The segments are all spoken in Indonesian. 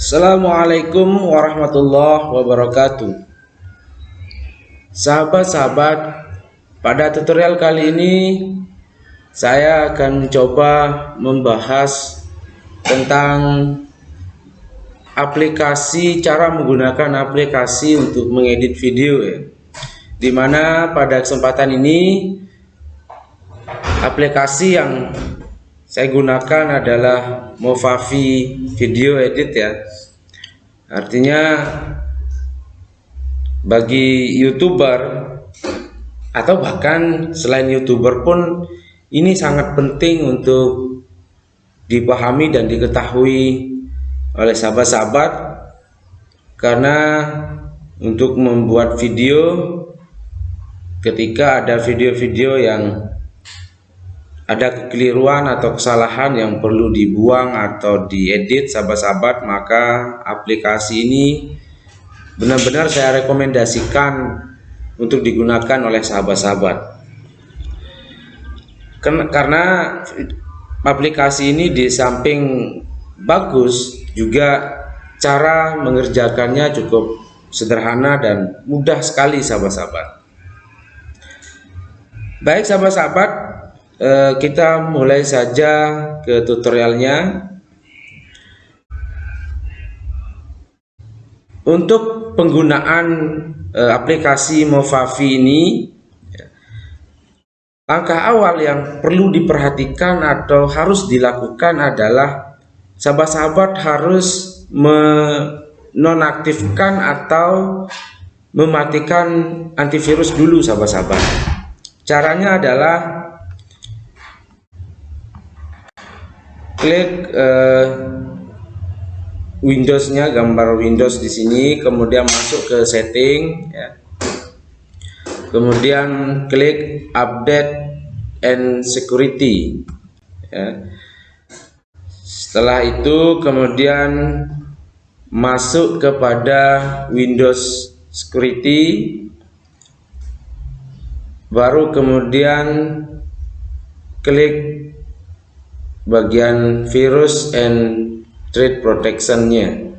Assalamualaikum warahmatullahi wabarakatuh. Sahabat-sahabat, pada tutorial kali ini saya akan mencoba membahas tentang cara menggunakan aplikasi untuk mengedit video ya. Dimana pada kesempatan ini aplikasi yang saya gunakan adalah Movavi Video Edit ya. Artinya bagi YouTuber atau bahkan selain YouTuber pun ini sangat penting untuk dipahami dan diketahui oleh sahabat-sahabat, karena untuk membuat video, ketika ada video-video yang ada kekeliruan atau kesalahan yang perlu dibuang atau diedit sahabat-sahabat, maka aplikasi ini benar-benar saya rekomendasikan untuk digunakan oleh sahabat-sahabat. Karena aplikasi ini di samping bagus, juga cara mengerjakannya cukup sederhana dan mudah sekali sahabat-sahabat. Baik sahabat-sahabat, kita mulai saja ke tutorialnya. Untuk penggunaan aplikasi Movavi ini, langkah awal yang perlu diperhatikan atau harus dilakukan adalah sahabat-sahabat harus menonaktifkan atau mematikan antivirus dulu sahabat-sahabat. Caranya adalah klik Windows-nya, gambar Windows di sini, kemudian masuk ke setting ya. Kemudian klik update and security ya. Setelah itu kemudian masuk kepada Windows security, baru kemudian klik bagian virus and threat protection-nya.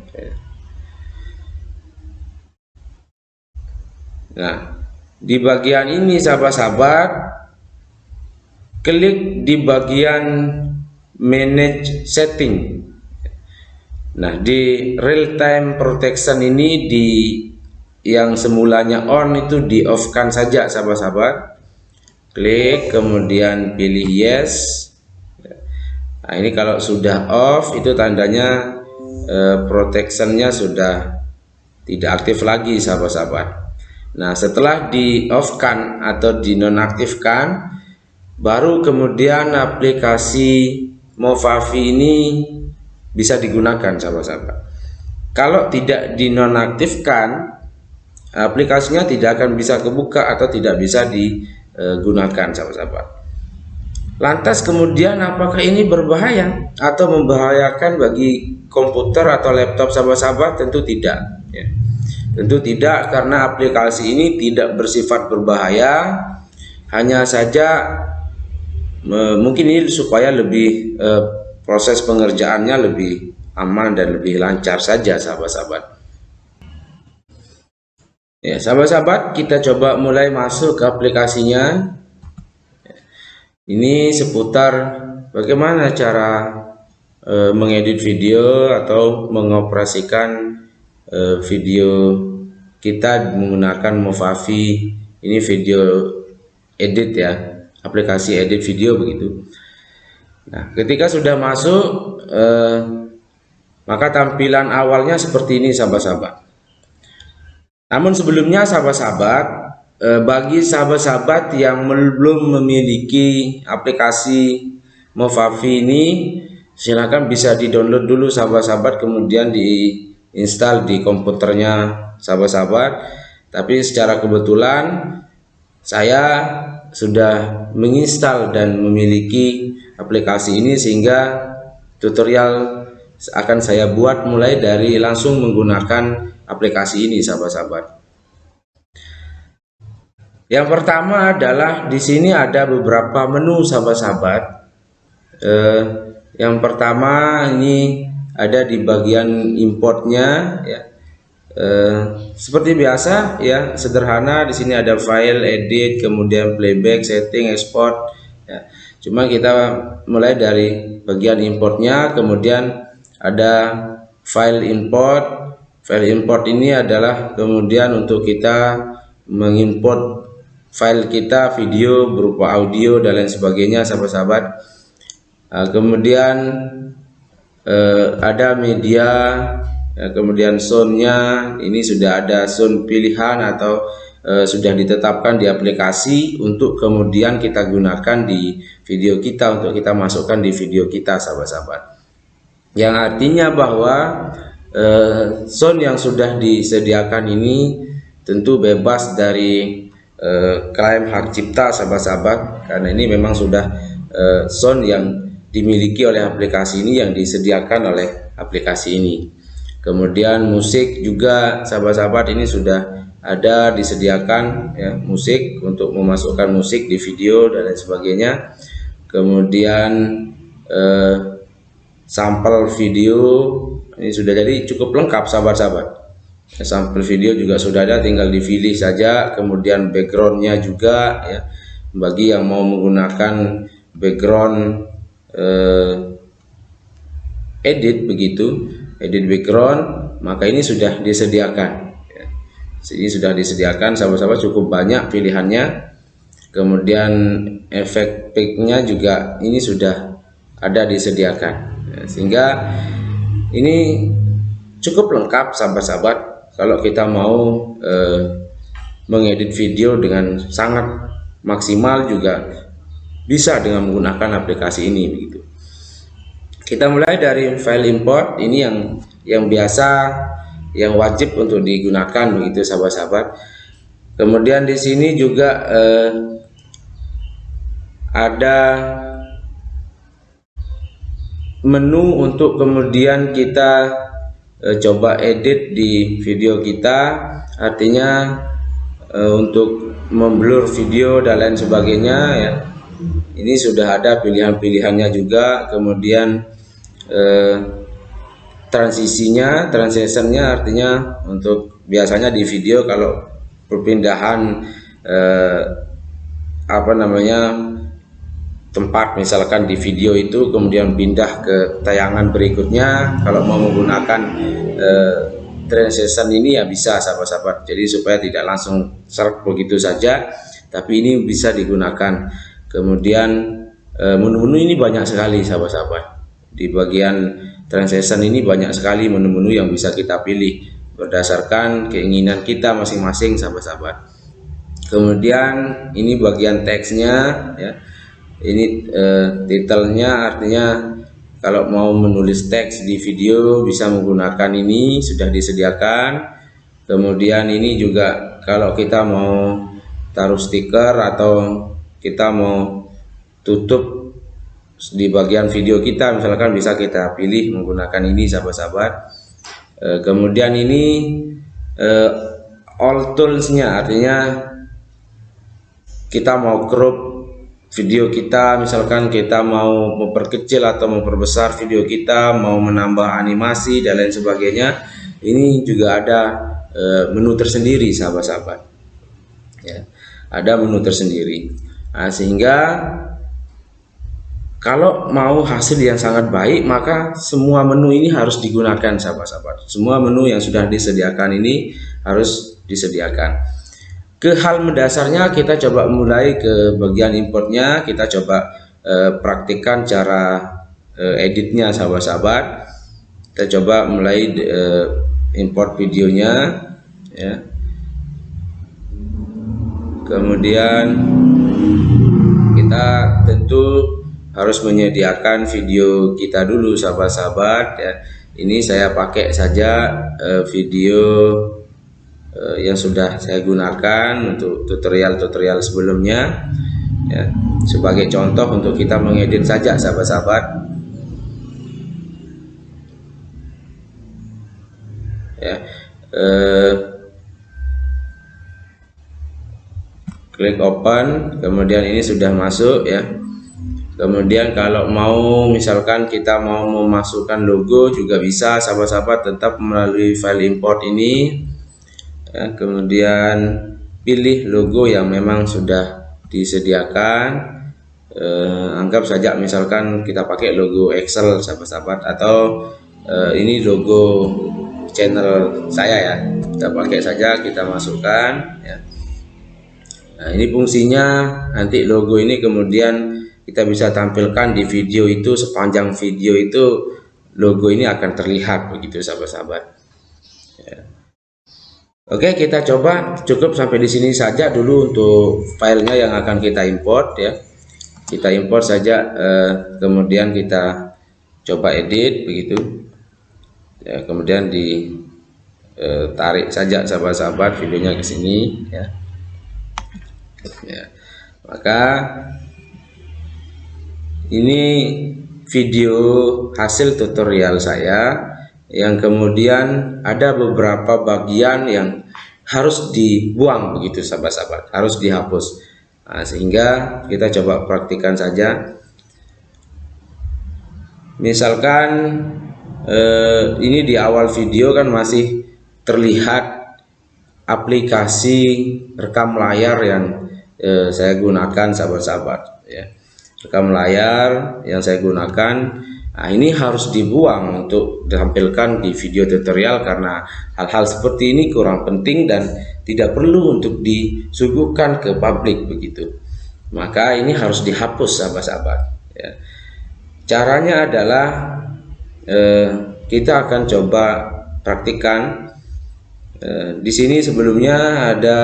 Nah, di bagian ini sahabat-sahabat, klik di bagian manage setting. Nah, di real time protection ini, di yang semulanya on itu di off kan saja sahabat-sahabat. Klik kemudian pilih yes. Nah, ini kalau sudah off itu tandanya protectionnya sudah tidak aktif lagi sahabat-sahabat. Nah, setelah di off kan atau dinonaktifkan, baru kemudian aplikasi Movavi ini bisa digunakan sahabat-sahabat. Kalau tidak dinonaktifkan, aplikasinya tidak akan bisa kebuka atau tidak bisa digunakan sahabat-sahabat. Lantas kemudian apakah ini berbahaya atau membahayakan bagi komputer atau laptop sahabat-sahabat? Tentu tidak ya. Tentu tidak, karena aplikasi ini tidak bersifat berbahaya, hanya saja mungkin ini supaya lebih proses pengerjaannya lebih aman dan lebih lancar saja sahabat-sahabat. Ya sahabat-sahabat, kita coba mulai masuk ke aplikasinya. Ini seputar bagaimana cara mengedit video atau mengoperasikan video kita menggunakan Movavi. Ini video edit ya, aplikasi edit video begitu. Nah, ketika sudah masuk, maka tampilan awalnya seperti ini sahabat-sahabat. Namun sebelumnya sahabat-sahabat, bagi sahabat-sahabat yang belum memiliki aplikasi Movavi ini, silakan bisa di-download dulu sahabat-sahabat, kemudian diinstal di komputernya sahabat-sahabat. Tapi secara kebetulan saya sudah menginstal dan memiliki aplikasi ini, sehingga tutorial akan saya buat mulai dari langsung menggunakan aplikasi ini sahabat-sahabat. Yang pertama adalah di sini ada beberapa menu sahabat-sahabat. Yang pertama ini ada di bagian importnya ya. Seperti biasa ya, sederhana. Di sini ada file, edit, kemudian playback, setting, export ya. Cuma kita mulai dari bagian importnya, kemudian ada file import. File import ini adalah kemudian untuk kita mengimport file kita, video berupa audio dan lain sebagainya, sahabat-sahabat. Kemudian ada media, kemudian soundnya. Ini sudah ada sound pilihan atau sudah ditetapkan di aplikasi untuk kemudian kita gunakan di video kita, untuk kita masukkan di video kita, sahabat-sahabat. Yang artinya bahwa sound yang sudah disediakan ini tentu bebas dari klaim hak cipta, sahabat-sahabat, karena ini memang sudah sound yang dimiliki oleh aplikasi ini, yang disediakan oleh aplikasi ini. Kemudian musik juga, sahabat-sahabat, ini sudah ada disediakan ya, musik untuk memasukkan musik di video dan lain sebagainya. Kemudian sampel video ini sudah jadi cukup lengkap, sahabat-sahabat. Sampel video juga sudah ada, tinggal dipilih saja. Kemudian backgroundnya juga ya, bagi yang mau menggunakan background edit begitu, edit background, maka ini sudah disediakan ya. Ini sudah disediakan, sahabat-sahabat, cukup banyak pilihannya. Kemudian efek peaknya juga ini sudah ada disediakan ya, sehingga ini cukup lengkap, sahabat-sahabat, kalau kita mau mengedit video dengan sangat maksimal juga bisa dengan menggunakan aplikasi ini begitu. Kita mulai dari file import. Ini yang biasa, yang wajib untuk digunakan begitu, sahabat-sahabat. Kemudian di sini juga ada menu untuk kemudian kita coba edit di video kita, artinya untuk memblur video dan lain sebagainya ya. Ini sudah ada pilihan-pilihannya juga. Kemudian transitionnya, artinya untuk biasanya di video kalau perpindahan tempat, misalkan di video itu kemudian pindah ke tayangan berikutnya, kalau mau menggunakan transition ini ya bisa, sahabat-sahabat. Jadi supaya tidak langsung serp begitu saja, tapi ini bisa digunakan. Kemudian menu-menu ini banyak sekali, sahabat-sahabat. Di bagian transition ini banyak sekali menu-menu yang bisa kita pilih berdasarkan keinginan kita masing-masing, sahabat-sahabat. Kemudian ini bagian teksnya ya. Ini titelnya, artinya kalau mau menulis teks di video bisa menggunakan ini, sudah disediakan. Kemudian ini juga kalau kita mau taruh stiker atau kita mau tutup di bagian video kita, misalkan bisa kita pilih menggunakan ini, sahabat-sahabat. Kemudian ini all toolsnya, artinya kita mau crop video kita, misalkan kita mau memperkecil atau memperbesar video kita, mau menambah animasi dan lain sebagainya, ini juga ada menu tersendiri, sahabat-sahabat ya, ada menu tersendiri. Nah, sehingga kalau mau hasil yang sangat baik, maka semua menu ini harus digunakan, sahabat-sahabat. Semua menu yang sudah disediakan ini harus disediakan. Ke hal mendasarnya kita coba mulai ke bagian importnya. Kita coba praktikkan cara editnya, sahabat-sahabat. Kita coba mulai import videonya ya. Kemudian kita tentu harus menyediakan video kita dulu, sahabat-sahabat ya. Ini saya pakai saja video yang sudah saya gunakan untuk tutorial-tutorial sebelumnya ya, sebagai contoh untuk kita mengedit saja, sahabat-sahabat ya. Klik open, kemudian ini sudah masuk ya. Kemudian kalau mau misalkan kita mau memasukkan logo juga bisa, sahabat-sahabat, tetap melalui file import ini ya. Kemudian pilih logo yang memang sudah disediakan. Anggap saja misalkan kita pakai logo Excel, sahabat-sahabat, atau ini logo channel saya ya, kita pakai saja, kita masukkan ya. Nah, ini fungsinya, nanti logo ini kemudian kita bisa tampilkan di video itu, sepanjang video itu logo ini akan terlihat begitu, sahabat-sahabat ya. Oke, kita coba cukup sampai di sini saja dulu untuk filenya yang akan kita import ya. Kita import saja, kemudian kita coba edit begitu ya, kemudian ditarik saja, sahabat-sahabat, videonya ke sini ya. Maka ini video hasil tutorial saya, yang kemudian ada beberapa bagian yang harus dibuang begitu, sahabat-sahabat, harus dihapus. Nah, sehingga kita coba praktikkan saja. Misalkan ini di awal video kan masih terlihat aplikasi rekam layar yang saya gunakan, sahabat-sahabat ya. Rekam layar yang saya gunakan, nah ini harus dibuang untuk ditampilkan di video tutorial, karena hal-hal seperti ini kurang penting dan tidak perlu untuk disuguhkan ke publik begitu. Maka ini harus dihapus, sahabat-sahabat ya. Caranya adalah kita akan coba praktikkan. Di sini sebelumnya ada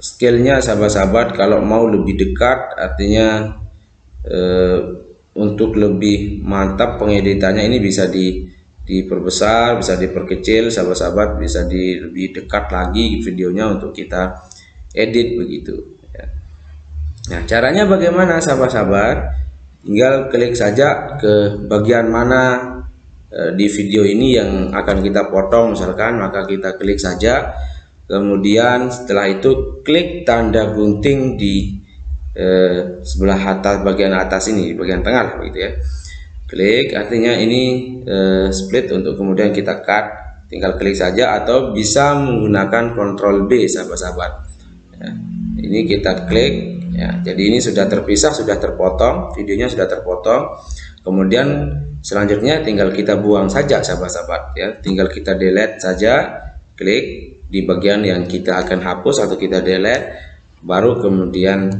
scale-nya, sahabat-sahabat. Kalau mau lebih dekat, artinya untuk lebih mantap pengeditannya, ini bisa diperbesar, bisa diperkecil, sahabat-sahabat, bisa lebih dekat lagi videonya untuk kita edit begitu ya. Nah, caranya bagaimana, sahabat-sahabat? Tinggal klik saja ke bagian mana di video ini yang akan kita potong misalkan, maka kita klik saja. Kemudian setelah itu klik tanda gunting di sebelah atas, bagian atas ini, di bagian tengah begitu ya. Klik, artinya ini split, untuk kemudian kita cut. Tinggal klik saja, atau bisa menggunakan Ctrl B, sahabat-sahabat ya. Ini kita klik ya. Jadi ini sudah terpisah, sudah terpotong, videonya sudah terpotong. Kemudian selanjutnya tinggal kita buang saja, sahabat-sahabat ya. Tinggal kita delete saja, klik di bagian yang kita akan hapus atau kita delete, baru kemudian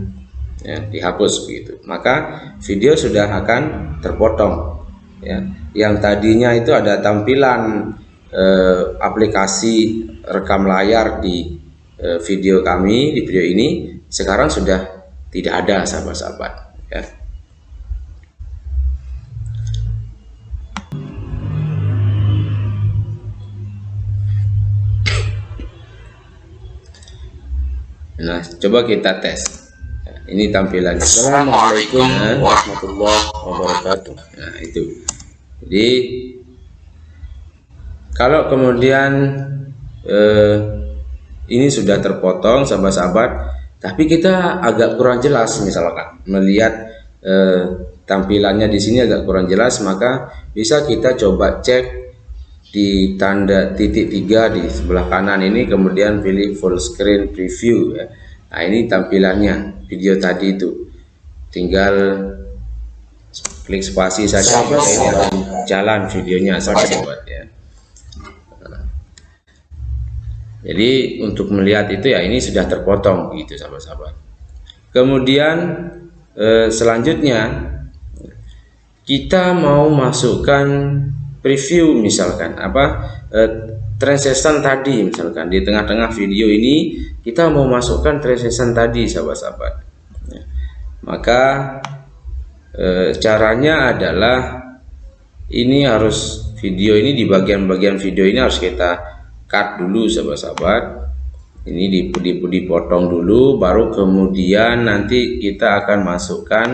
ya, dihapus begitu. Maka video sudah akan terpotong ya. Yang tadinya itu ada tampilan aplikasi rekam layar di video kami, di video ini, sekarang sudah tidak ada, sahabat-sahabat ya. Nah, coba kita tes. Ini tampilannya. Assalamualaikum warahmatullahi wabarakatuh. Nah, itu. Jadi kalau kemudian ini sudah terpotong, sahabat-sahabat, tapi kita agak kurang jelas, misalkan melihat tampilannya di sini agak kurang jelas, maka bisa kita coba cek di tanda titik 3 di sebelah kanan ini, kemudian pilih full screen preview ya. Nah, ini tampilannya video tadi itu, tinggal klik spasi saja, jalan videonya, sahabat ya. Jadi untuk melihat itu ya, ini sudah terpotong gitu, sahabat-sahabat. Kemudian selanjutnya kita mau masukkan preview, misalkan transition tadi, misalkan di tengah-tengah video ini kita mau masukkan transition tadi, sahabat-sahabat ya. Maka caranya adalah ini harus video ini, di bagian-bagian video ini harus kita cut dulu, sahabat-sahabat. Ini dipotong dulu, baru kemudian nanti kita akan masukkan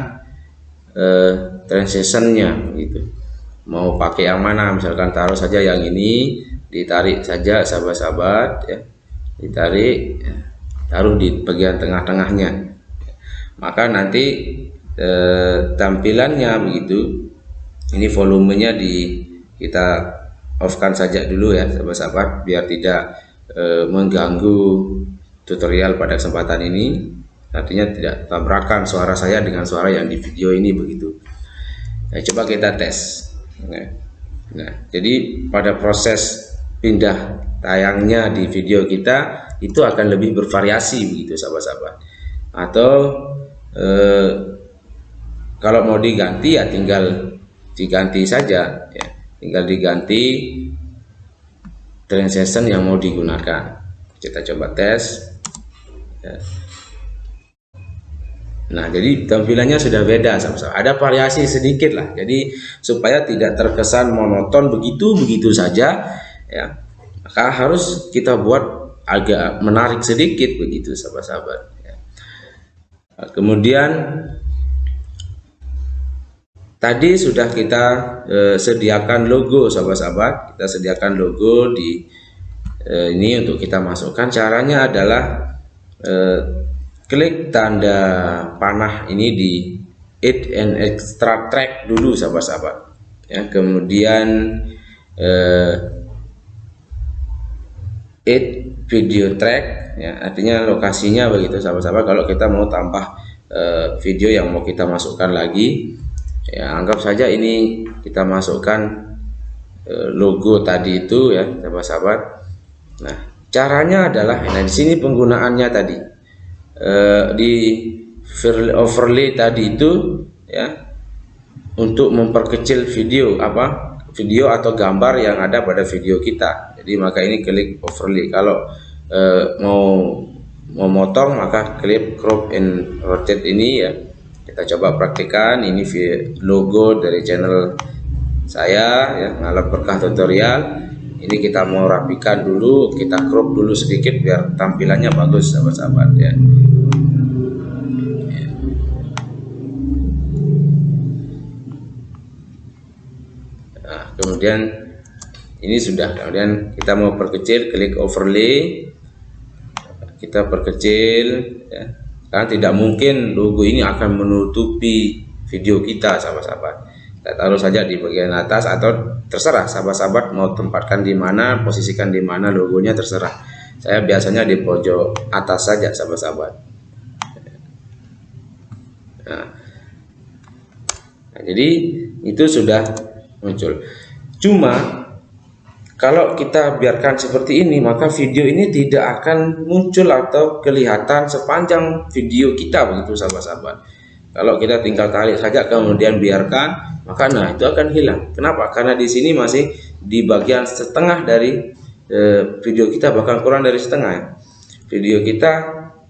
transitionnya gitu. Mau pakai yang mana, misalkan taruh saja yang ini, ditarik saja, sahabat-sahabat ya, ditarik ya, taruh di bagian tengah-tengahnya. maka nanti tampilannya begitu, ini volumenya kita off-kan saja dulu ya sahabat-sahabat, biar tidak mengganggu tutorial pada kesempatan ini, artinya tidak tabrakan suara saya dengan suara yang di video ini begitu. Nah, coba kita tes. Nah, jadi pada proses pindah tayangnya di video kita itu akan lebih bervariasi begitu sahabat-sahabat. Atau kalau mau diganti ya tinggal diganti saja ya, tinggal diganti transition yang mau digunakan. Kita coba tes ya. Nah, jadi tampilannya sudah beda sama-sama. Ada variasi sedikit lah. Jadi supaya tidak terkesan monoton begitu saja ya. Maka harus kita buat agak menarik sedikit begitu sahabat-sahabat ya. Nah, kemudian tadi sudah kita sediakan logo sahabat-sahabat. Kita sediakan logo di ini untuk kita masukkan. Caranya adalah klik tanda panah ini di add and extract track dulu sahabat-sahabat ya, kemudian add video track ya, artinya lokasinya begitu sahabat-sahabat. Kalau kita mau tambah video yang mau kita masukkan lagi ya, anggap saja ini kita masukkan logo tadi itu ya sahabat-sahabat. Nah, caranya adalah nah di sini penggunaannya tadi di overlay tadi itu ya, untuk memperkecil video atau gambar yang ada pada video kita. Jadi maka ini klik overlay. Kalau mau motong maka klik crop and rotate ini ya. Kita coba praktikkan. Ini logo dari channel saya ya, Ngalap Berkah Tutorial. Ini kita mau rapikan dulu, kita crop dulu sedikit biar tampilannya bagus sahabat-sahabat ya. Nah, kemudian ini sudah, kemudian kita mau perkecil, klik overlay, kita perkecil ya. Karena tidak mungkin logo ini akan menutupi video kita sahabat-sahabat. Kita taruh saja di bagian atas atau terserah sahabat-sahabat mau tempatkan di mana, posisikan di mana logonya terserah. Saya biasanya di pojok atas saja sahabat-sahabat. Nah, jadi itu sudah muncul. Cuma kalau kita biarkan seperti ini maka video ini tidak akan muncul atau kelihatan sepanjang video kita begitu sahabat-sahabat. Kalau kita tinggal tarik saja kemudian biarkan, maka nah itu akan hilang. Kenapa? Karena di sini masih di bagian setengah dari video kita, bahkan kurang dari setengah. Video kita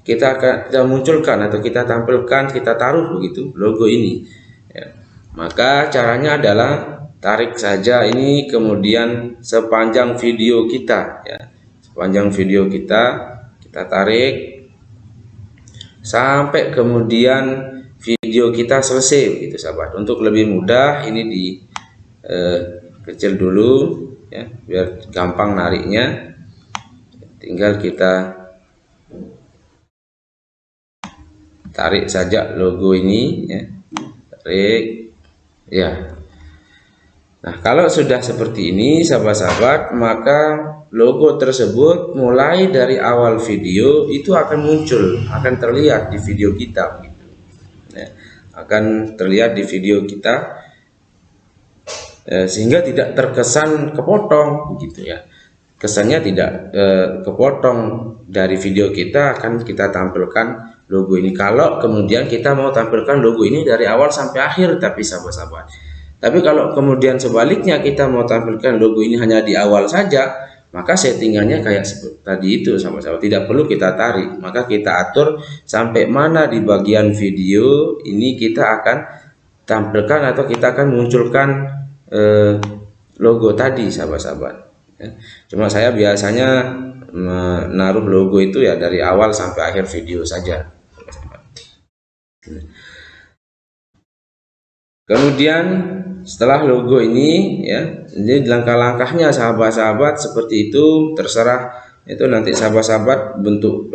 akan kita munculkan atau kita tampilkan, kita taruh begitu logo ini. Ya. Maka caranya adalah tarik saja ini, kemudian sepanjang video kita, ya, sepanjang video kita tarik sampai kemudian video kita selesai begitu sahabat. Untuk lebih mudah ini di kecil dulu ya, biar gampang nariknya. Tinggal kita tarik saja logo ini ya, tarik ya. Nah, kalau sudah seperti ini sahabat-sahabat, maka logo tersebut mulai dari awal video itu akan muncul, akan terlihat di video kita gitu. Ya, akan terlihat di video kita sehingga tidak terkesan kepotong gitu ya. Kesannya tidak kepotong dari video kita, akan kita tampilkan logo ini. Kalau kemudian kita mau tampilkan logo ini dari awal sampai akhir, tapi sahabat-sahabat. Tapi kalau kemudian sebaliknya kita mau tampilkan logo ini hanya di awal saja, maka settingannya kayak seperti tadi itu sahabat-sahabat, tidak perlu kita tarik. Maka kita atur sampai mana di bagian video ini kita akan tampilkan atau kita akan munculkan logo tadi sahabat-sahabat ya. Cuma saya biasanya menaruh logo itu ya dari awal sampai akhir video saja. Kemudian setelah logo ini ya, jadi langkah-langkahnya sahabat-sahabat seperti itu, terserah itu nanti sahabat-sahabat bentuk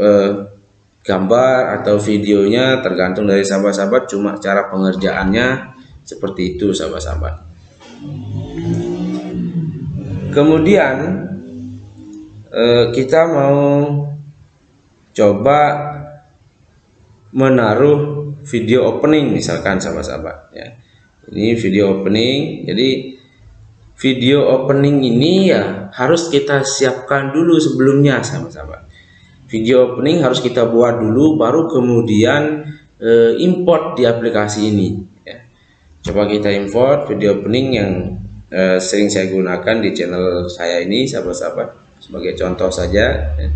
gambar atau videonya tergantung dari sahabat-sahabat, cuma cara pengerjaannya seperti itu sahabat-sahabat. Kemudian kita mau coba menaruh video opening misalkan sahabat-sahabat ya. Ini video opening. Jadi video opening ini ya harus kita siapkan dulu sebelumnya sahabat-sahabat. Video opening harus kita buat dulu, baru kemudian import di aplikasi ini ya. Coba kita import video opening yang sering saya gunakan di channel saya ini sahabat-sahabat, sebagai contoh saja ya.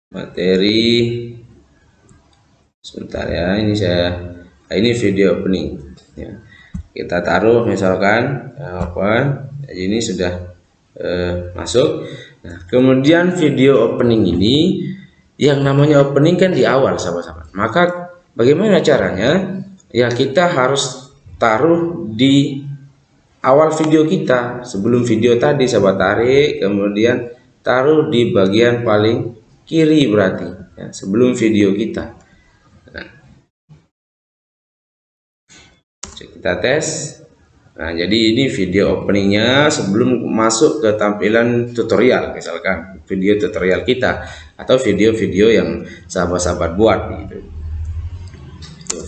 Materi sebentar ya, ini video opening ya. Kita taruh misalkan open, ini sudah masuk. Nah, kemudian video opening ini yang namanya opening kan di awal sahabat-sahabat, maka bagaimana caranya ya, kita harus taruh di awal video kita. Sebelum video tadi sahabat, tarik kemudian taruh di bagian paling kiri berarti ya, sebelum video kita. Nah, kita tes. Nah, jadi ini video openingnya sebelum masuk ke tampilan tutorial, misalkan video tutorial kita atau video-video yang sahabat-sahabat buat gitu.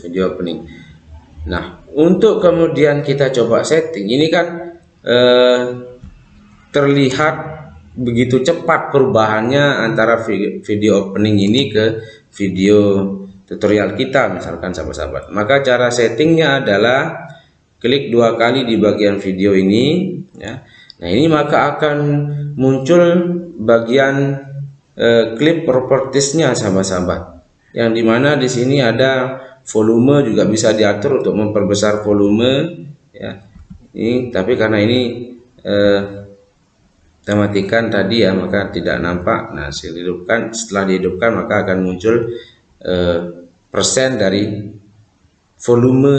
Video opening. Nah, untuk kemudian kita coba setting, ini kan terlihat begitu cepat perubahannya antara video opening ini ke video tutorial kita misalkan sahabat-sahabat. Maka cara settingnya adalah klik 2 kali di bagian video ini ya. Nah, ini maka akan muncul bagian clip propertiesnya sahabat-sahabat, yang dimana di sini ada volume, juga bisa diatur untuk memperbesar volume ya. Ini tapi karena ini kita matikan tadi ya, maka tidak nampak. Nah, setelah dihidupkan maka akan muncul persen dari volume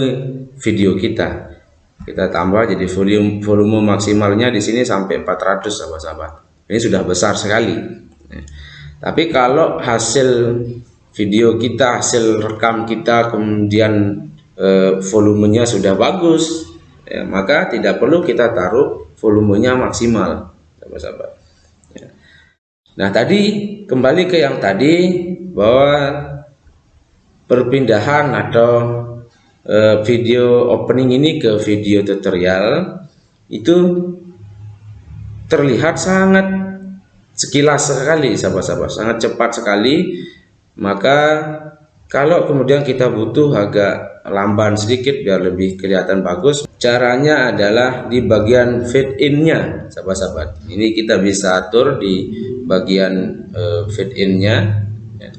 video kita. Kita tambah jadi volume maksimalnya di sini sampai 400 sahabat-sahabat. Ini sudah besar sekali. Tapi kalau hasil video kita, hasil rekam kita kemudian volumenya sudah bagus ya, maka tidak perlu kita taruh volumenya maksimal sahabat-sahabat ya. Nah, tadi kembali ke yang tadi, bahwa perpindahan atau video opening ini ke video tutorial itu terlihat sangat sekilas sekali sahabat-sahabat, sangat cepat sekali. Maka kalau kemudian kita butuh agak lamban sedikit biar lebih kelihatan bagus, caranya adalah di bagian fade in-nya sahabat-sahabat. Ini kita bisa atur di bagian fade in-nya ya.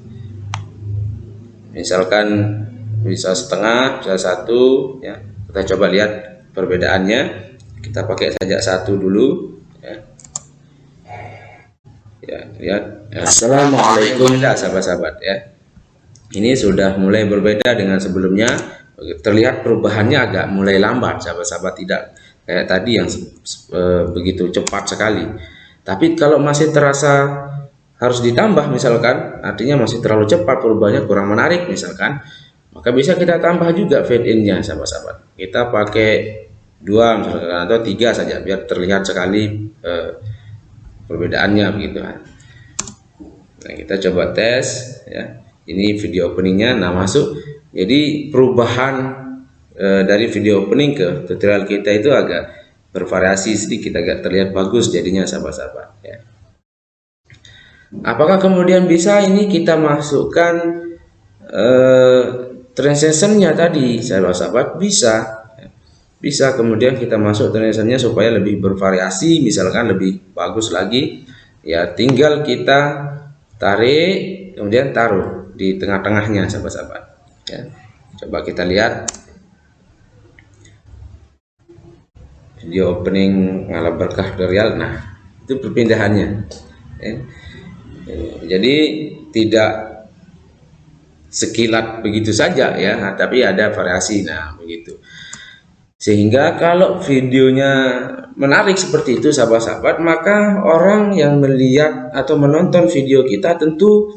Misalkan bisa setengah, bisa 1 ya. Kita coba lihat perbedaannya. Kita pakai saja 1 dulu ya. Ya, lihat. Assalamualaikum sahabat-sahabat ya. Ini sudah mulai berbeda dengan sebelumnya. Terlihat perubahannya agak mulai lambat sahabat-sahabat, tidak kayak tadi yang begitu cepat sekali. Tapi kalau masih terasa harus ditambah misalkan, artinya masih terlalu cepat, perubahannya kurang menarik misalkan, maka bisa kita tambah juga fade in-nya sahabat-sahabat. Kita pakai 2 misalkan atau 3 saja biar terlihat sekali perbedaannya begitu kan. Nah, kita coba tes ya. Ini video openingnya, nah masuk. Jadi perubahan dari video opening ke tutorial kita itu agak bervariasi sedikit, agak terlihat bagus jadinya sahabat-sahabat ya. Apakah kemudian bisa ini kita masukkan transitionnya tadi sahabat-sahabat? Bisa kemudian kita masuk transitionnya supaya lebih bervariasi, misalkan lebih bagus lagi ya. Tinggal kita tarik kemudian taruh di tengah-tengahnya sahabat-sahabat ya. Coba kita lihat video opening Ngalah Berkah tutorial. Nah, itu perpindahannya ya. Jadi tidak sekilat begitu saja ya, tapi ada variasi. Nah, begitu. Sehingga kalau videonya menarik seperti itu sahabat-sahabat, maka orang yang melihat atau menonton video kita tentu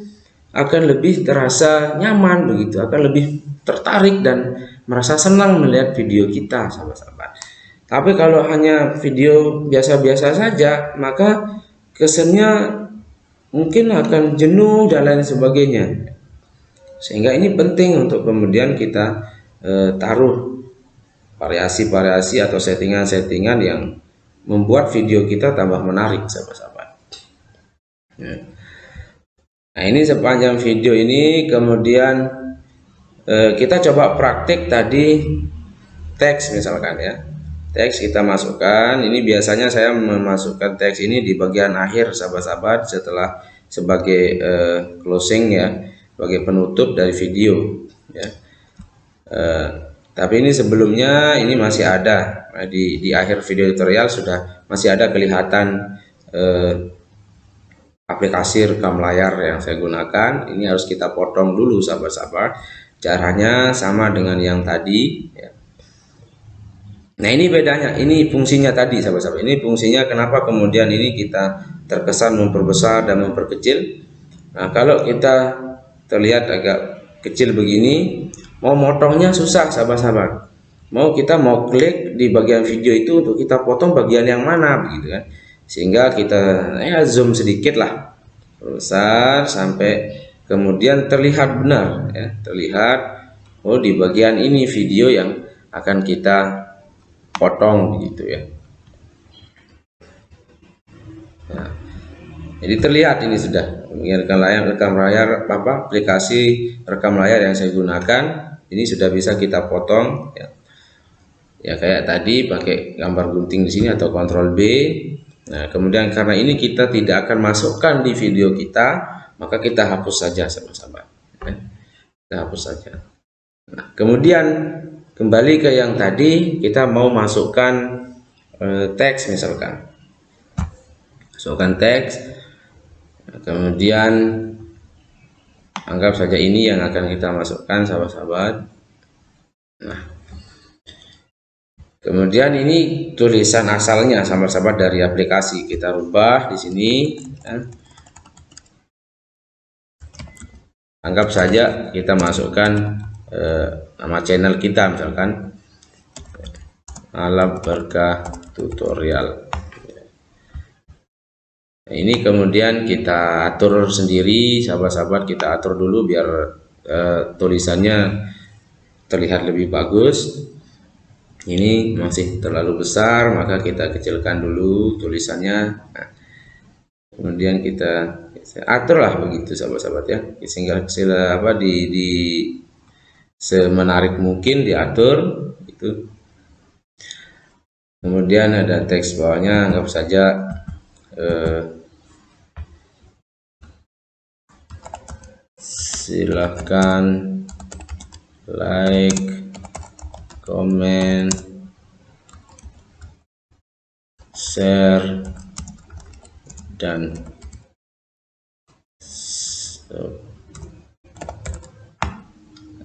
akan lebih terasa nyaman begitu, akan lebih tertarik dan merasa senang melihat video kita sahabat-sahabat. Tapi kalau hanya video biasa-biasa saja, maka kesannya mungkin akan jenuh dan lain sebagainya. Sehingga ini penting untuk kemudian kita taruh variasi-variasi atau settingan-settingan yang membuat video kita tambah menarik sahabat-sahabat. Nah, ini sepanjang video ini kemudian kita coba praktik tadi teks misalkan ya. Teks kita masukkan, ini biasanya saya memasukkan teks ini di bagian akhir sahabat-sahabat setelah sebagai closing ya, sebagai penutup dari video ya. Tapi ini sebelumnya ini masih ada di akhir video tutorial sudah masih ada kelihatan aplikasi rekam layar yang saya gunakan. Ini harus kita potong dulu sahabat-sahabat. Caranya sama dengan yang tadi ya. Nah ini bedanya, ini fungsinya tadi sahabat-sahabat. Ini fungsinya kenapa kemudian ini kita terkesan memperbesar dan memperkecil. Nah kalau kita terlihat agak kecil begini, mau motongnya susah sahabat-sahabat. Kita mau klik di bagian video itu untuk kita potong bagian yang mana begitu kan. Sehingga kita zoom sedikit lah, besar sampai kemudian terlihat benar ya, terlihat di bagian ini video yang akan kita potong begitu ya. Nah, jadi terlihat ini sudah rekam layar aplikasi rekam layar yang saya gunakan ini sudah bisa kita potong ya. Ya kayak tadi pakai gambar gunting di sini atau Ctrl B. Nah, kemudian karena ini kita tidak akan masukkan di video kita, maka kita hapus saja sahabat-sahabat. Kita hapus saja. Nah, kemudian kembali ke yang tadi, kita mau masukkan teks misalkan. Masukkan teks. Nah, kemudian anggap saja ini yang akan kita masukkan sahabat-sahabat. Nah, kemudian ini tulisan asalnya sahabat-sahabat dari aplikasi kita rubah di sini. Ya. Anggap saja kita masukkan nama channel kita misalkan Alam Berkah Tutorial. Nah, ini kemudian kita atur sendiri sahabat-sahabat, kita atur dulu biar tulisannya terlihat lebih bagus. Ini masih terlalu besar, maka kita kecilkan dulu tulisannya. Nah, kemudian kita aturlah begitu sahabat-sahabat ya, sehingga di semenarik mungkin diatur itu. Kemudian ada teks bawahnya, anggap saja silahkan like, comment, share, dan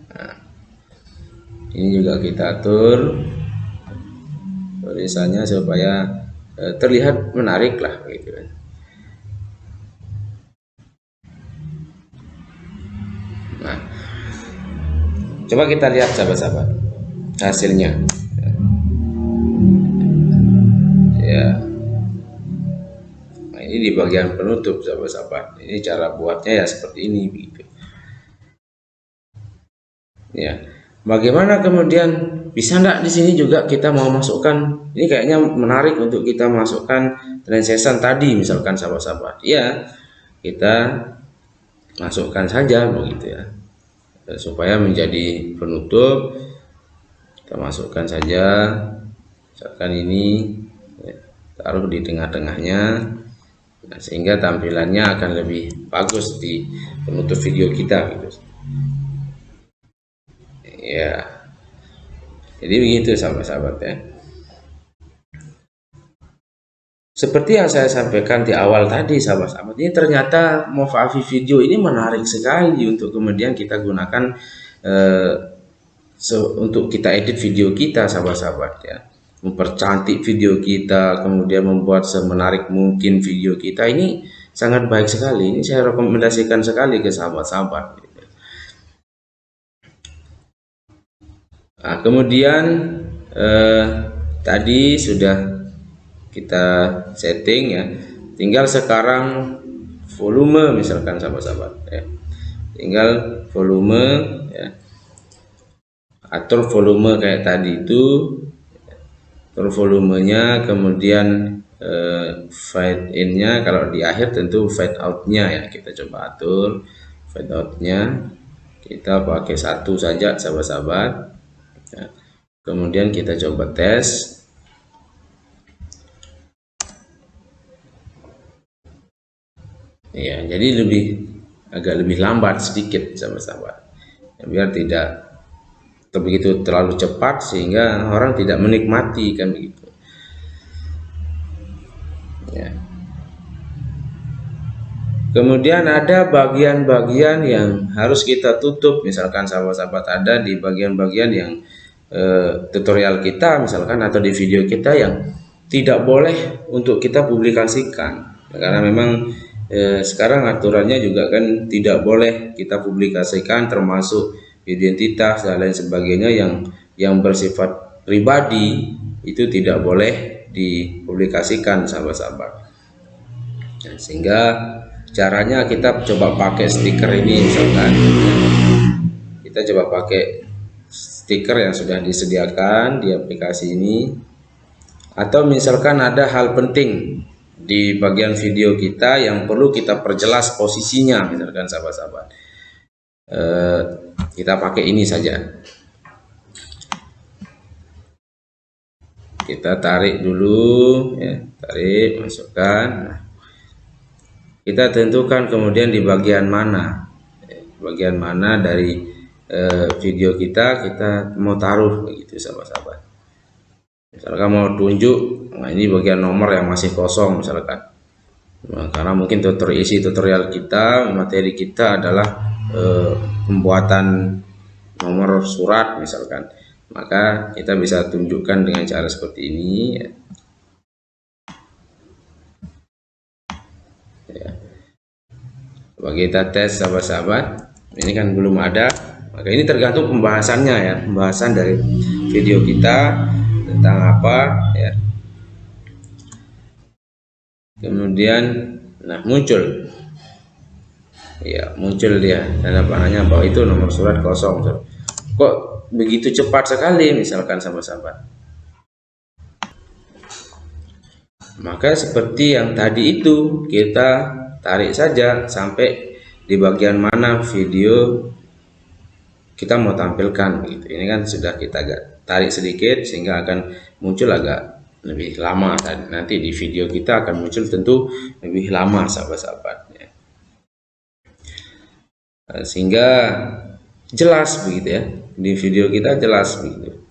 nah, ini juga kita atur tulisannya supaya terlihat menarik lah gitu kan. Nah, coba kita lihat sahabat-sahabat hasilnya ya. Nah, ini di bagian penutup sahabat-sahabat, ini cara buatnya ya seperti ini begitu ya. Bagaimana kemudian bisa enggak di sini juga kita mau masukkan, ini kayaknya menarik untuk kita masukkan transition tadi misalkan sahabat-sahabat ya, kita masukkan saja begitu ya, supaya menjadi penutup. Kita masukkan saja misalkan ini ya, taruh di tengah-tengahnya. Nah, sehingga tampilannya akan lebih bagus di penutup video kita gitu ya. Jadi begitu sahabat-sahabat ya. Seperti yang saya sampaikan di awal tadi sahabat-sahabat, ini ternyata Movavi video ini menarik sekali untuk kemudian kita gunakan untuk kita edit video kita, sahabat-sahabat ya, mempercantik video kita, kemudian membuat semenarik mungkin video kita. Ini sangat baik sekali. Ini saya rekomendasikan sekali ke sahabat-sahabat. Nah, kemudian tadi sudah kita setting ya, tinggal sekarang volume misalkan sahabat-sahabat ya, tinggal volume ya, atur volume kayak tadi itu, atur volumenya, kemudian fade in nya, kalau di akhir tentu fade out nya ya, kita coba atur fade out nya, kita pakai 1 saja sahabat-sahabat ya. Kemudian kita coba tes ya, jadi agak lebih lambat sedikit sahabat-sahabat ya, biar tidak begitu terlalu cepat sehingga orang tidak menikmati, kan begitu ya. Kemudian ada bagian-bagian yang harus kita tutup, misalkan sahabat-sahabat ada di bagian-bagian yang tutorial kita misalkan atau di video kita yang tidak boleh untuk kita publikasikan, karena memang sekarang aturannya juga kan tidak boleh kita publikasikan, termasuk identitas dan lain sebagainya yang bersifat pribadi itu tidak boleh dipublikasikan sahabat-sahabat. Nah, sehingga caranya kita coba pakai stiker ini misalkan, kita coba pakai stiker yang sudah disediakan di aplikasi ini, atau misalkan ada hal penting di bagian video kita yang perlu kita perjelas posisinya misalkan sahabat-sahabat, kita pakai ini saja. Kita tarik dulu ya, tarik, masukkan. Nah, kita tentukan kemudian di bagian mana dari video kita mau taruh begitu sahabat-sahabat. Misalkan mau tunjuk, nah ini bagian nomor yang masih kosong misalkan, nah, karena mungkin isi tutorial kita, materi kita adalah pembuatan nomor surat misalkan, maka kita bisa tunjukkan dengan cara seperti ini ya. Coba kita tes sahabat-sahabat, ini kan belum ada, maka ini tergantung pembahasannya ya, pembahasan dari video kita tentang apa ya. Kemudian nah muncul ya, muncul dia tanda panahnya bahwa itu nomor surat kosong. Kok begitu cepat sekali misalkan sahabat-sahabat? Maka seperti yang tadi itu, kita tarik saja sampai di bagian mana video kita mau tampilkan gitu. Ini kan sudah kita agak tarik sedikit sehingga akan muncul agak lebih lama, dan nanti di video kita akan muncul tentu lebih lama sahabat-sahabat ya. Sehingga jelas begitu ya, di video kita jelas begitu.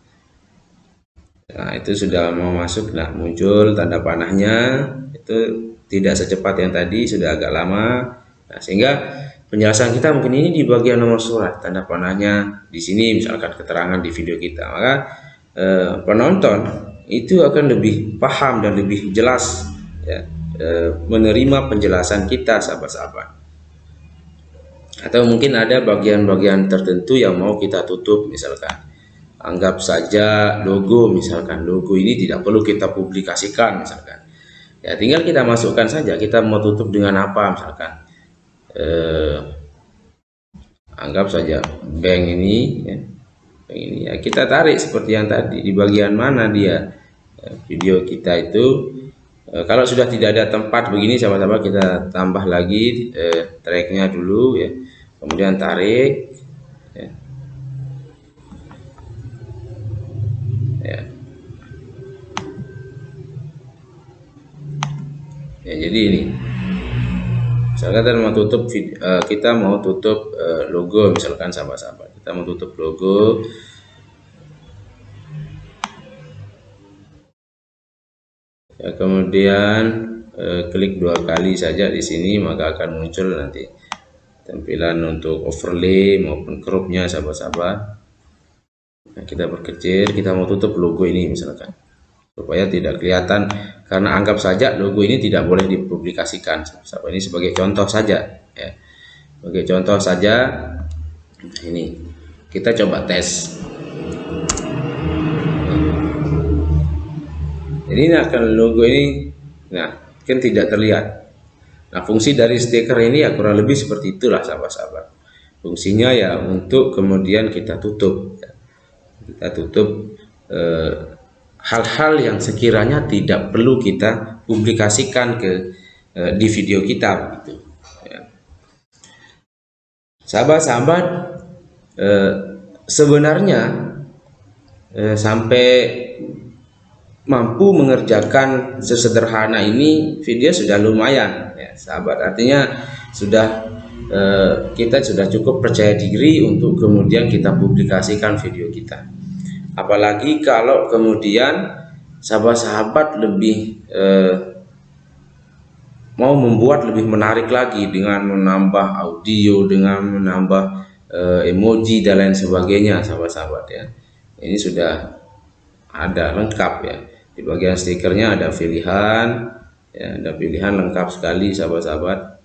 Nah itu sudah mau masuk, nah muncul tanda panahnya, itu tidak secepat yang tadi, sudah agak lama. Nah, sehingga penjelasan kita mungkin ini di bagian nomor surat, tanda panahnya di sini misalkan keterangan di video kita, maka penonton itu akan lebih paham dan lebih jelas ya, menerima penjelasan kita sahabat-sahabat. Atau mungkin ada bagian-bagian tertentu yang mau kita tutup, misalkan anggap saja logo, misalkan logo ini tidak perlu kita publikasikan misalkan ya, tinggal kita masukkan saja kita mau tutup dengan apa, misalkan anggap saja bank ini ya, bank ini ya, kita tarik seperti yang tadi, di bagian mana dia video kita itu. Kalau sudah tidak ada tempat begini sahabat-sahabat, kita tambah lagi tracknya dulu ya, kemudian tarik ya. Ya, jadi ini misalkan kita mau tutup kita mau tutup logo misalkan sahabat-sahabat, kita mau tutup logo ya, kemudian klik 2 kali saja di sini, maka akan muncul nanti tampilan untuk overlay maupun cropnya sahabat-sahabat Nah, kita perkecil, kita mau tutup logo ini misalkan supaya tidak kelihatan, karena anggap saja logo ini tidak boleh dipublikasikan. Ini sebagai contoh saja ya. Sebagai contoh saja, ini kita coba tes. Ini akan logo ini, nah kan tidak terlihat. Nah, fungsi dari stiker ini ya kurang lebih seperti itulah sahabat-sahabat. Fungsinya ya untuk kemudian kita tutup, kita tutup hal-hal yang sekiranya tidak perlu kita publikasikan ke di video kita, gitu. Ya. Sahabat-sahabat, sebenarnya sampai mampu mengerjakan sesederhana ini video sudah lumayan ya sahabat, artinya sudah kita sudah cukup percaya diri untuk kemudian kita publikasikan video kita. Apalagi kalau kemudian sahabat-sahabat lebih mau membuat lebih menarik lagi dengan menambah audio, dengan menambah emoji dan lain sebagainya sahabat-sahabat ya. Ini sudah ada lengkap ya. Di bagian stikernya ada pilihan ya, ada pilihan lengkap sekali sahabat-sahabat.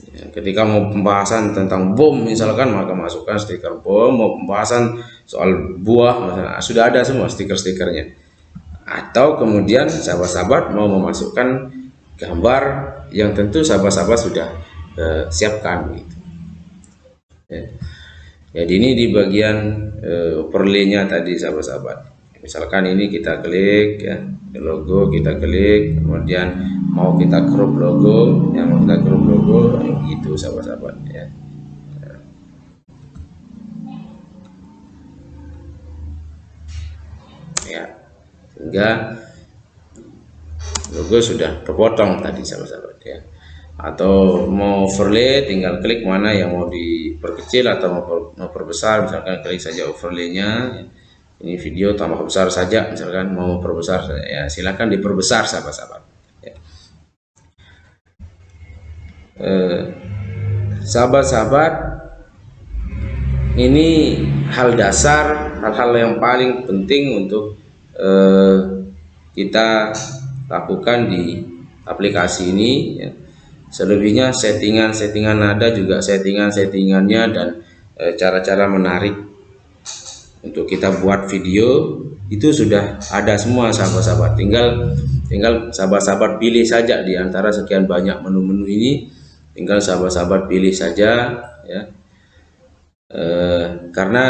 Ya, ketika mau pembahasan tentang bom misalkan, maka masukkan stiker bom. Mau pembahasan soal buah misalkan, sudah ada semua stiker-stikernya. Atau kemudian sahabat-sahabat mau memasukkan gambar yang tentu sahabat-sahabat sudah siapkan gitu. Ya. Jadi ini di bagian overlay-nya tadi sahabat-sahabat. Misalkan ini kita klik ya, logo kita klik, kemudian mau kita crop logo, yang mau kita crop logo gitu sahabat-sahabat ya. Ya, sehingga logo sudah terpotong tadi sahabat-sahabat ya. Atau mau overlay, tinggal klik mana yang mau diperkecil atau mau perbesar, misalkan klik saja overlay-nya. Ini video tambah besar saja, misalkan mau perbesar ya silakan diperbesar sahabat-sahabat ya. Sahabat-sahabat, ini hal dasar, hal-hal yang paling penting untuk kita lakukan di aplikasi ini ya. Selebihnya settingan nada juga settingannya dan cara-cara menarik untuk kita buat video itu sudah ada semua sahabat-sahabat. Tinggal sahabat-sahabat pilih saja di antara sekian banyak menu-menu ini. Tinggal sahabat-sahabat pilih saja ya. Karena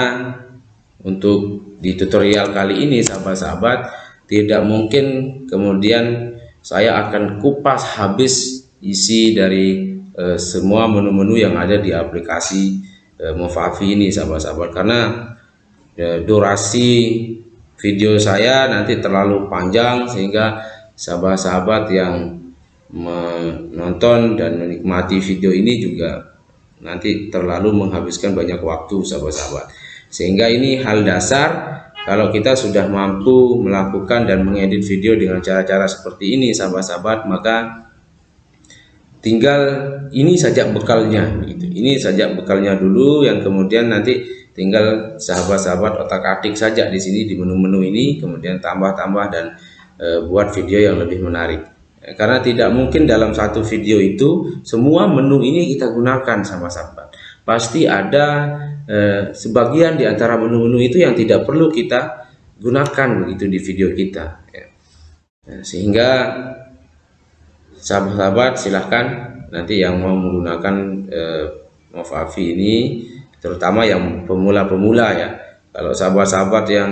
untuk di tutorial kali ini sahabat-sahabat tidak mungkin kemudian saya akan kupas habis isi dari semua menu-menu yang ada di aplikasi Movavi ini sahabat-sahabat, karena durasi video saya nanti terlalu panjang sehingga sahabat-sahabat yang menonton dan menikmati video ini juga nanti terlalu menghabiskan banyak waktu sahabat-sahabat. Sehingga ini hal dasar kalau kita sudah mampu melakukan dan mengedit video dengan cara-cara seperti ini sahabat-sahabat, maka tinggal ini saja bekalnya gitu. Ini saja bekalnya dulu, yang kemudian nanti tinggal sahabat-sahabat otak-atik saja di sini di menu-menu ini, kemudian tambah-tambah dan buat video yang lebih menarik. Karena tidak mungkin dalam satu video itu semua menu ini kita gunakan sahabat-sahabat. Pasti ada sebagian di antara menu-menu itu yang tidak perlu kita gunakan begitu di video kita ya. Sehingga sahabat-sahabat silahkan nanti yang mau menggunakan Movavi ini, terutama yang pemula-pemula ya. Kalau sahabat-sahabat yang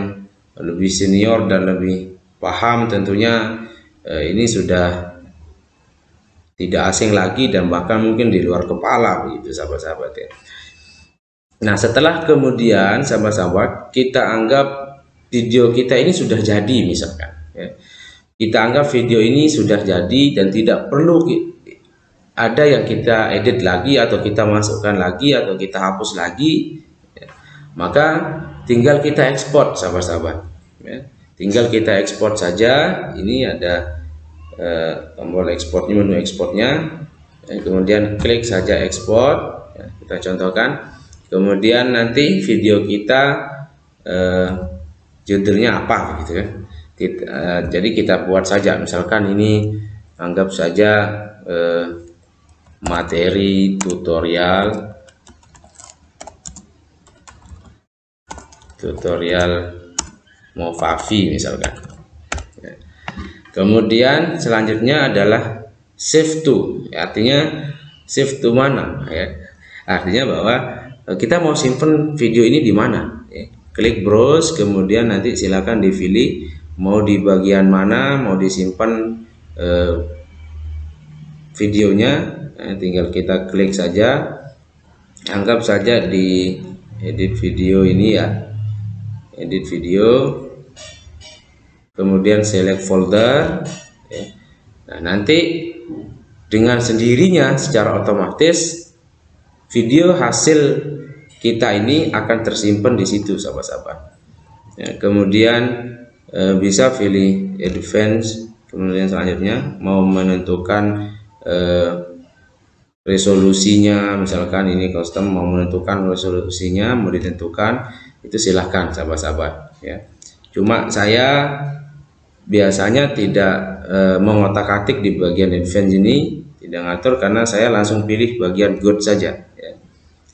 lebih senior dan lebih paham tentunya ini sudah tidak asing lagi dan bahkan mungkin di luar kepala begitu sahabat-sahabat ya. Nah, setelah kemudian sahabat-sahabat kita anggap video kita ini sudah jadi misalkan ya. Kita anggap video ini sudah jadi dan tidak perlu ada yang kita edit lagi atau kita masukkan lagi atau kita hapus lagi ya. Maka tinggal kita ekspor sahabat-sahabat ya. Tinggal kita ekspor saja. Ini ada tombol ekspornya, menu ekspornya ya. Kemudian klik saja ekspor ya. Kita contohkan. Kemudian nanti video kita judulnya apa gitu kan. Jadi kita buat saja, misalkan ini anggap saja materi tutorial Movavi misalkan. Kemudian selanjutnya adalah save to, artinya save to mana ya, artinya bahwa kita mau simpen video ini di mana ya. Klik browse, kemudian nanti silakan dipilih mau di bagian mana mau disimpan videonya, tinggal kita klik saja. Anggap saja di edit video ini ya, edit video, kemudian select folder ya. Nah, nanti dengan sendirinya secara otomatis video hasil kita ini akan tersimpan di situ sahabat-sahabat ya. Kemudian bisa pilih advance, kemudian selanjutnya mau menentukan resolusinya, misalkan ini custom, mau menentukan resolusinya mau ditentukan, itu silahkan sahabat-sahabat ya. Cuma saya biasanya tidak mengotak-atik di bagian advance ini, tidak ngatur, karena saya langsung pilih bagian good saja ya.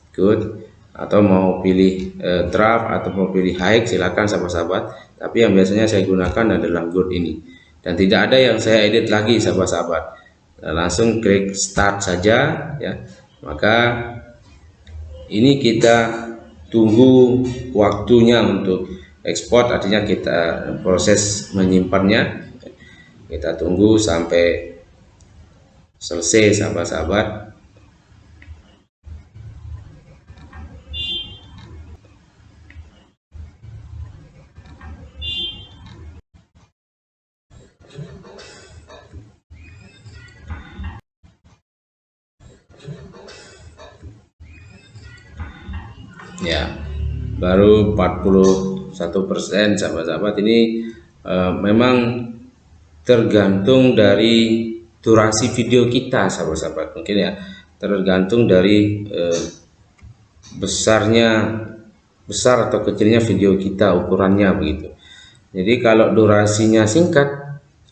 Good, atau mau pilih draft atau mau pilih high silakan sahabat-sahabat, tapi yang biasanya saya gunakan adalah good ini, dan tidak ada yang saya edit lagi sahabat-sahabat. Langsung klik start saja ya. Maka ini kita tunggu waktunya untuk ekspor, artinya kita proses menyimpannya kita tunggu sampai selesai sahabat-sahabat. Ya, baru 41% sahabat-sahabat. Ini memang tergantung dari durasi video kita sahabat-sahabat, mungkin ya, tergantung dari besar atau kecilnya video kita, ukurannya begitu. Jadi kalau durasinya singkat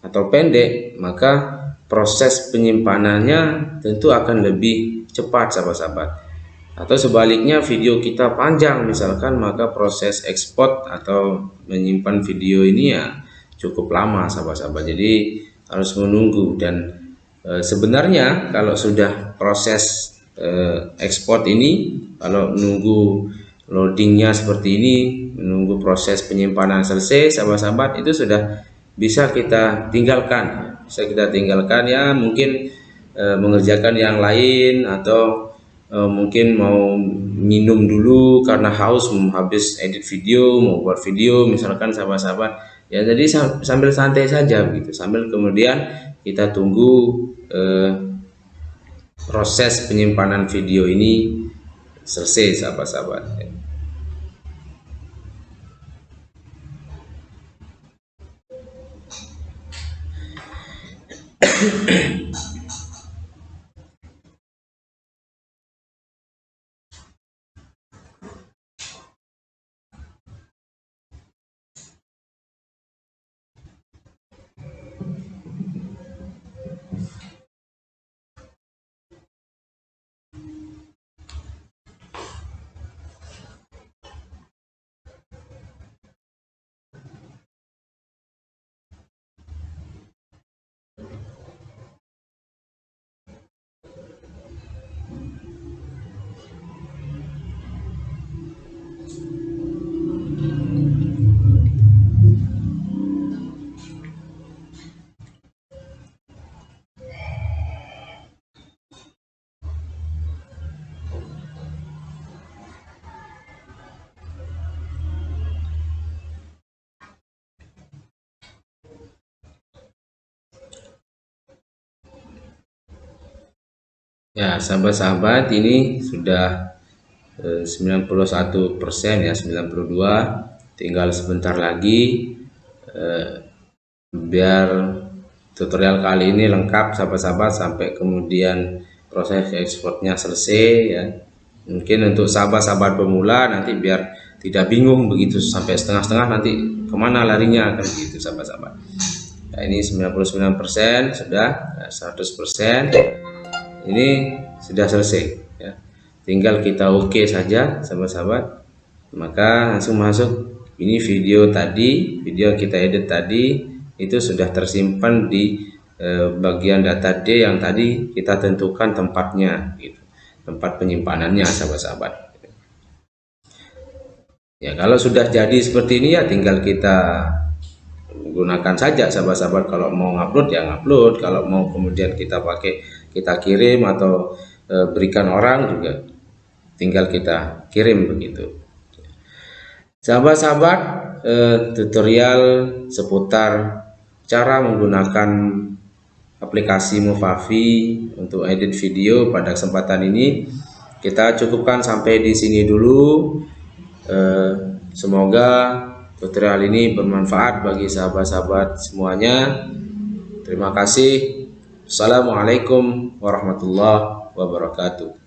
atau pendek, maka proses penyimpanannya tentu akan lebih cepat sahabat-sahabat. Atau sebaliknya video kita panjang misalkan, maka proses ekspor atau menyimpan video ini ya cukup lama sahabat-sahabat. Jadi harus menunggu, dan sebenarnya kalau sudah proses ekspor ini, kalau menunggu loadingnya seperti ini, menunggu proses penyimpanan selesai sahabat-sahabat, itu sudah bisa kita tinggalkan, ya, mungkin mengerjakan yang lain, atau mungkin mau minum dulu karena haus, habis edit video, mau buat video misalkan sahabat-sahabat ya. Jadi sambil santai saja begitu, sambil kemudian kita tunggu proses penyimpanan video ini selesai sahabat-sahabat. Ya sahabat-sahabat, ini sudah 91% ya, 92, tinggal sebentar lagi biar tutorial kali ini lengkap sahabat-sahabat, sampai kemudian proses ekspornya selesai ya. Mungkin untuk sahabat-sahabat pemula nanti biar tidak bingung begitu sampai setengah-setengah nanti kemana larinya kan gitu sahabat-sahabat. Nah, ini 99% sudah, 100% ini sudah selesai ya. Tinggal kita oke saja sahabat-sahabat, maka langsung masuk. Ini video tadi, video kita edit tadi itu sudah tersimpan di bagian data D yang tadi kita tentukan tempatnya gitu, tempat penyimpanannya sahabat-sahabat. Ya, kalau sudah jadi seperti ini ya tinggal kita gunakan saja sahabat-sahabat. Kalau mau ngupload ya ngupload, kalau mau kemudian kita pakai, kita kirim atau berikan orang juga tinggal kita kirim begitu. Sahabat-sahabat, tutorial seputar cara menggunakan aplikasi Movavi untuk edit video pada kesempatan ini kita cukupkan sampai di sini dulu. Semoga tutorial ini bermanfaat bagi sahabat-sahabat semuanya. Terima kasih. Assalamualaikum warahmatullahi wabarakatuh.